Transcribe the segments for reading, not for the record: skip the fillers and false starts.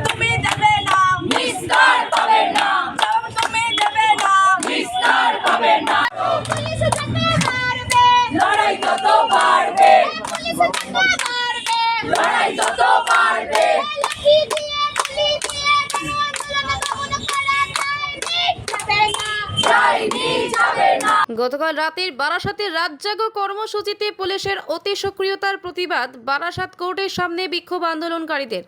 তুমি দেবে না, নিস্তার পাবে না। জবাব তুমি দেবে না, নিস্তার পাবে না। পুলিশ যত মারবে, লড়াই তত বাড়বে। পুলিশ যত মারবে, লড়াই তত বাড়বে। লাঠি দিয়ে গুলি দিয়ে গণ আন্দোলন দমন করা যায়নি, যাবে না। গতকাল রাতের বারাসাতের রাত জাগো কর্মসূচিতে পুলিশের অতি সক্রিয়তার প্রতিবাদ বারাসাত কোর্টের সামনে বিক্ষোভ আন্দোলনকারীদের।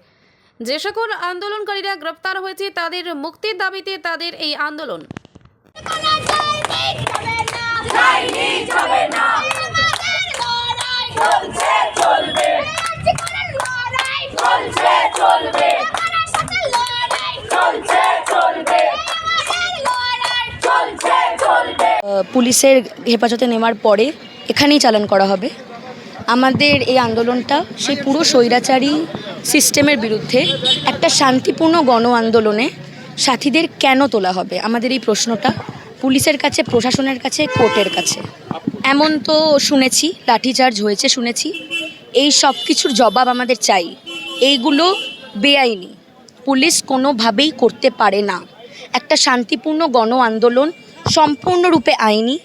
যে সকল আন্দোলনকারীরা গ্রেপ্তার হয়েছে তাদের মুক্তির দাবিতে তাদের এই আন্দোলন। যায়নি, যাবে না। চলছে চলবে, চলছে চলবে, চলছে চলবে, চলছে চলবে। পুলিশের হেফাজতে নেওয়ার পরে এখানেই চালান করা হবে। আমাদের এই আন্দোলনটা সেই পুরো স্বৈরাচারী সিস্টেমের বিরুদ্ধে একটা শান্তিপূর্ণ গণ আন্দোলনে সাথীদের কেন তোলা হবে, আমাদের এই প্রশ্নটা পুলিশের কাছে, প্রশাসনের কাছে, কোর্টের কাছে। এমন তো শুনেছি লাঠিচার্জ হয়েছে, শুনেছি। এই সব কিছুর জবাব আমাদের চাই। এইগুলো বেআইনি, পুলিশ কোনোভাবেই করতে পারে না। একটা শান্তিপূর্ণ গণ আন্দোলন সম্পূর্ণরূপে আইনি,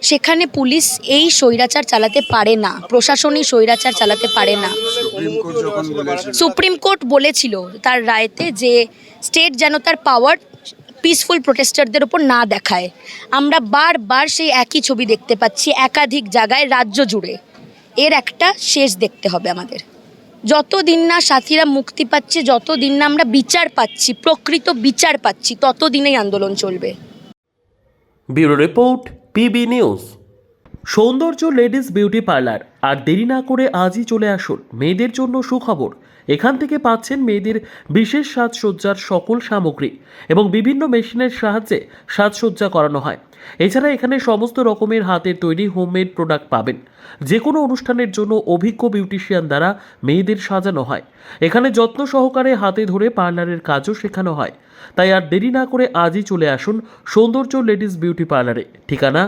সেখানে পুলিশ এই স্বৈরাচার চালাতে পারে না, প্রশাসনই স্বৈরাচার চালাতে পারে না। সুপ্রিম কোর্ট বলেছিল তার রায়তে যে স্টেট যেন তার পাওয়ার পিসফুল প্রোটেস্টারদের ওপর না দেখায়। আমরা বারবার সেই একই ছবি দেখতে পাচ্ছি একাধিক জায়গায় রাজ্য জুড়ে। এর একটা শেষ দেখতে হবে আমাদের। যতদিন না সাথীরা মুক্তি পাচ্ছে, যতদিন না আমরা বিচার পাচ্ছি, প্রকৃত বিচার পাচ্ছি, ততদিনেই আন্দোলন চলবে। Bureau report, PB news. সৌন্দর্য লেডিস বিউটি পার্লার। আর দেরি না করে আজই চলে আসুন। মেয়েদের জন্য সুখবর, এখান থেকে পাচ্ছেন মেয়েদের বিশেষ সাজসজ্জার সকল সামগ্রী এবং বিভিন্ন মেশিনের সাহায্যে সাজসজ্জা করানো হয়। এছাড়া এখানে সমস্ত রকমের হাতের তৈরি হোমমেড প্রোডাক্ট পাবেন। যে কোনো অনুষ্ঠানের জন্য অভিজ্ঞ বিউটিশিয়ান দ্বারা মেয়েদের সাজানো হয়। এখানে যত্ন সহকারে হাতে ধরে পার্লারের কাজও শেখানো হয়। তাই আর দেরি না করে আজই চলে আসুন সৌন্দর্য লেডিস বিউটি পার্লারে। ঠিকানা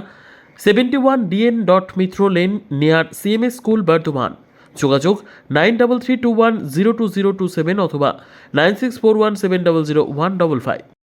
71 DN Mitra lane, near CMS school, Bardhaman. যোগাযোগ 9332102027 অথবা 9641700155।